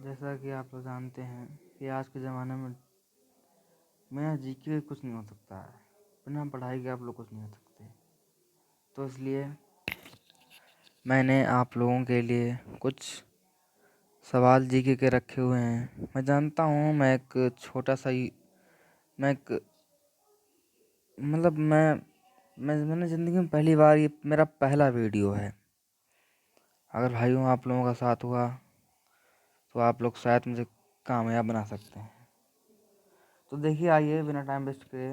जैसा कि आप लोग जानते हैं कि आज के ज़माने में बिना जीके कुछ नहीं हो सकता है। बिना पढ़ाई के आप लोग कुछ नहीं हो सकते। तो इसलिए मैंने आप लोगों के लिए कुछ सवाल जीके के रखे हुए हैं। मैं जानता हूँ मैं एक छोटा सा ही मैं एक मतलब मैंने ज़िंदगी में पहली बार, ये मेरा पहला वीडियो है। अगर भाइयों आप लोगों का साथ हुआ तो आप लोग शायद मुझे कामयाब बना सकते हैं। तो देखिए, आइए बिना टाइम वेस्ट किए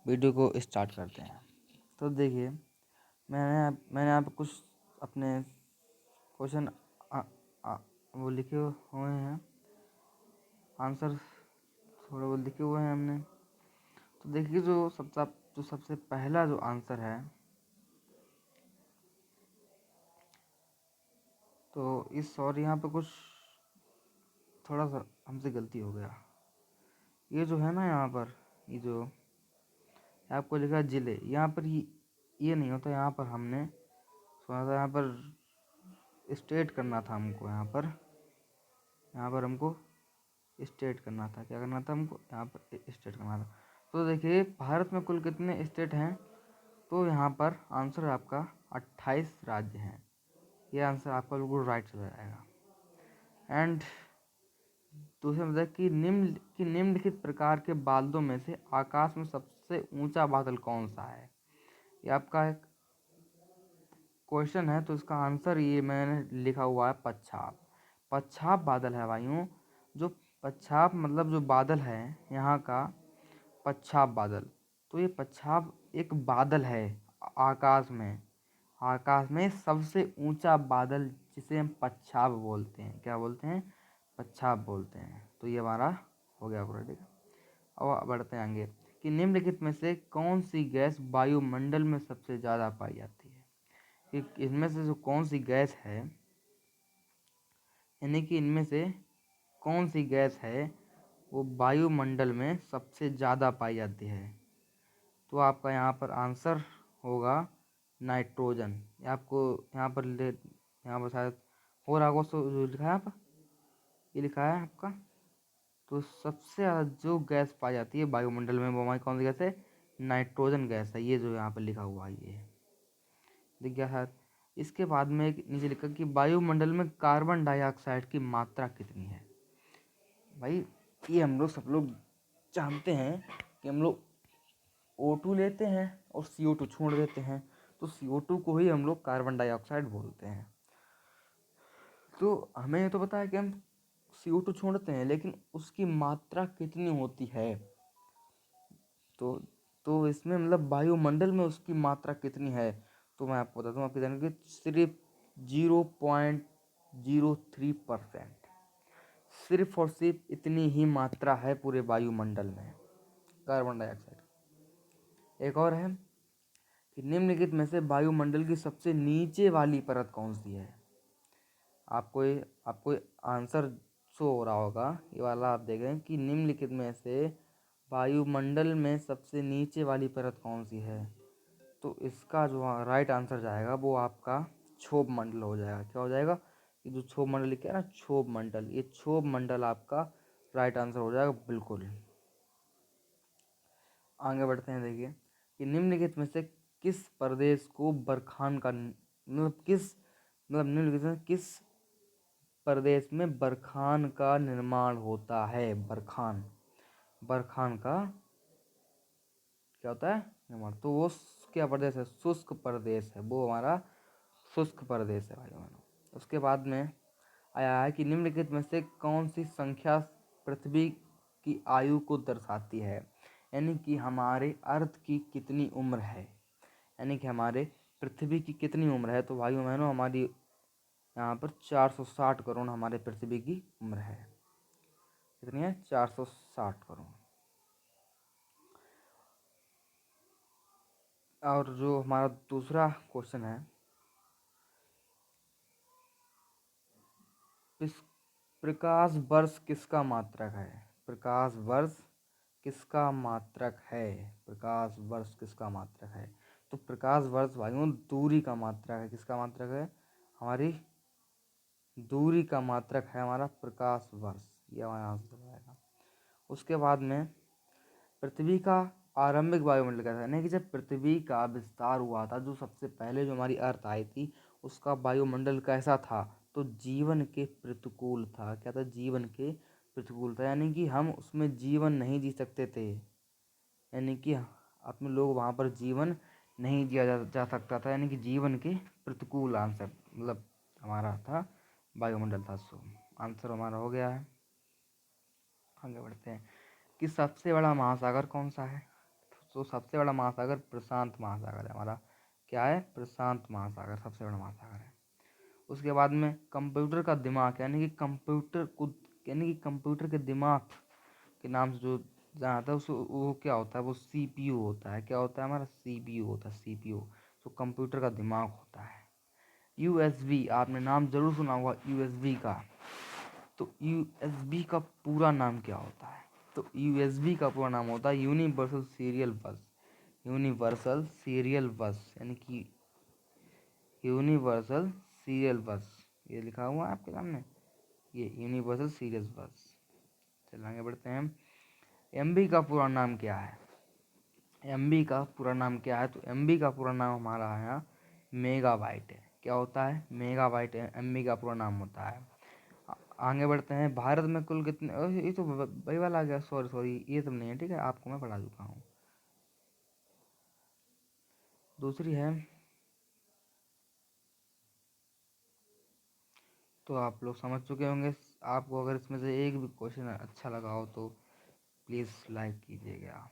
वीडियो को स्टार्ट करते हैं। तो देखिए, मैंने यहाँ पे कुछ अपने क्वेश्चन वो लिखे हुए हैं, आंसर थोड़े बहुत लिखे हुए हैं हमने। तो देखिए, जो सबसे पहला जो आंसर है, तो सॉरी, यहाँ पे कुछ थोड़ा सा हमसे गलती हो गया। ये जो है ना, यहाँ पर ये जो आपको लिखा है जिले, यहाँ पर ये नहीं होता। यहाँ पर हमने सुना था, यहाँ पर स्टेट करना था हमको। यहाँ पर हमको स्टेट करना था। क्या करना था हमको? यहाँ पर स्टेट करना था। तो देखिए, भारत में कुल कितने स्टेट हैं? तो यहाँ पर आंसर आपका 28 राज्य हैं। ये आंसर आपका बिल्कुल राइट चला जाएगा। एंड दूसरा मतलब कि निम्नलिखित प्रकार के बादलों में से आकाश में सबसे ऊंचा बादल कौन सा है? ये आपका एक क्वेश्चन है। तो इसका आंसर ये मैंने लिखा हुआ है पच्छाब। पच्छाब बादल है भाइयों। जो पच्छाब मतलब जो बादल है यहाँ का, पच्छाब बादल। तो ये पच्छाब एक बादल है आकाश में सबसे ऊंचा बादल, जिसे हम पच्छाब बोलते हैं। क्या बोलते हैं? पच्छाब बोलते हैं। तो ये हमारा हो गया पूरा, ठीक है। अब बढ़ते हैं आगे कि निम्नलिखित में से कौन सी गैस वायुमंडल में सबसे ज़्यादा पाई जाती है? कि इनमें से जो कौन सी गैस है, यानी कि इनमें से कौन सी गैस है वो वायुमंडल में सबसे ज़्यादा पाई जाती है? तो आपका यहाँ पर आंसर होगा नाइट्रोजन। ये आपको यहाँ पर शायद हो रहा होगा। जो लिखा है आप, ये लिखा है आपका। तो सबसे ज़्यादा जो गैस पाई जाती है वायुमंडल में, वो हमारी कौन सी गैस है? नाइट्रोजन गैस है। ये जो यहाँ पर लिखा हुआ है, ये दिख गया है। इसके बाद में एक नीचे लिखा कि वायुमंडल में कार्बन डाइऑक्साइड की मात्रा कितनी है? भाई, ये हम लोग सब लोग जानते हैं कि हम लोग O2 लेते हैं और CO2 छोड़ देते हैं। तो CO2 को ही हम लोग कार्बन डाइऑक्साइड बोलते हैं। तो हमें तो पता है कि हम CO2 छोड़ते हैं, लेकिन उसकी मात्रा कितनी होती है? तो इसमें मतलब वायुमंडल में उसकी मात्रा कितनी है? तो मैं आपको बताता हूँ, आपके जानने की सिर्फ 0.03%। सिर्फ और सिर्फ इतनी ही मात्रा है पूरे वायुमंडल में कार्बन डाइऑक्साइड। एक और है कि निम्नलिखित में से वायुमंडल की सबसे नीचे वाली परत कौन सी है? आपको आंसर शो हो रहा होगा, ये वाला आप देखें कि निम्नलिखित में से वायुमंडल में सबसे नीचे वाली परत कौन सी है? तो इसका जो राइट आंसर जाएगा वो आपका क्षोभ मंडल हो जाएगा। क्या हो जाएगा? ये जो क्षोभ मंडल लिखा है ना, क्षोभ मंडल, ये क्षोभ मंडल आपका राइट आंसर हो जाएगा बिल्कुल। आगे बढ़ते हैं। देखिए कि निम्नलिखित में से किस प्रदेश को बरखान का निम्नलिखित में किस प्रदेश में बरखान का निर्माण होता है? बरखान का क्या होता है? निर्माण। तो वो क्या प्रदेश है? शुष्क प्रदेश है। वो हमारा शुष्क प्रदेश है भाई बहनों। उसके बाद में आया है कि निम्नलिखित में से कौन सी संख्या पृथ्वी की आयु को दर्शाती है? यानी कि हमारे अर्थ की कितनी उम्र है, यानी कि हमारे पृथ्वी की कितनी उम्र है? तो भाई बहनों, हमारी यहाँ पर 460 करोड़ हमारे पृथ्वी की उम्र है। कितनी है? 460 करोड़। और जो हमारा दूसरा क्वेश्चन है, प्रकाश वर्ष किसका मात्रक है? प्रकाश वर्ष किसका मात्रक है? प्रकाश वर्ष किसका मात्रक है? तो प्रकाश वर्ष भाइयों दूरी का मात्रक है। किसका मात्रक है? हमारी दूरी का मात्रक है हमारा प्रकाश वर्ष, ये हमारा आंसर आएगा। उसके बाद में पृथ्वी का आरंभिक वायुमंडल कैसा है, यानी कि जब पृथ्वी का विस्तार हुआ था, जो सबसे पहले जो हमारी अर्थ आई थी, उसका वायुमंडल कैसा था, तो जीवन के प्रतिकूल था। क्या था, जीवन के प्रतिकूल था, यानी कि हम उसमें जीवन नहीं जी सकते थे, यानी कि अपने लोग वहाँ पर जीवन नहीं जिया जा सकता था, यानी कि जीवन के प्रतिकूल आंसर मतलब हमारा था वायुमंडल था। सो आंसर हमारा हो गया है। आगे बढ़ते हैं कि सबसे बड़ा महासागर कौन सा है, तो सबसे बड़ा महासागर प्रशांत महासागर है हमारा। क्या है, प्रशांत महासागर सबसे बड़ा महासागर है। उसके बाद में कंप्यूटर का दिमाग, यानी कि कंप्यूटर को, यानी कि कंप्यूटर के दिमाग के नाम से जो जाता है उसको, वो क्या होता है, वो सीपीयू होता है। क्या होता है, हमारा सीपीयू होता है, सीपीयू जो कंप्यूटर का दिमाग होता है। यूएसबी, आपने नाम जरूर सुना होगा यूएसबी का, तो यूएसबी का पूरा नाम क्या होता है, तो यूएसबी का पूरा नाम होता है यूनिवर्सल सीरियल बस। यूनिवर्सल सीरियल बस, यानी कि यूनिवर्सल सीरियल बस, ये लिखा हुआ है आपके सामने, ये यूनिवर्सल सीरियल बस। चल आगे बढ़ते हैं। एमबी का पूरा नाम क्या है, एमबी का पूरा नाम क्या है, तो एमबी का पूरा नाम हमारा है यहाँ मेगाबाइट है। क्या होता है, मेगाबाइट एमबी का पूरा नाम होता है। आगे बढ़ते हैं। भारत में कुल कितने, ये तो वही वाला आ गया, सॉरी सॉरी, ये सब नहीं है, ठीक है, आपको मैं पढ़ा चुका हूँ। दूसरी है, तो आप लोग समझ चुके होंगे। आपको अगर इसमें से एक भी क्वेश्चन अच्छा लगा हो तो प्लीज़ लाइक कीजिएगा।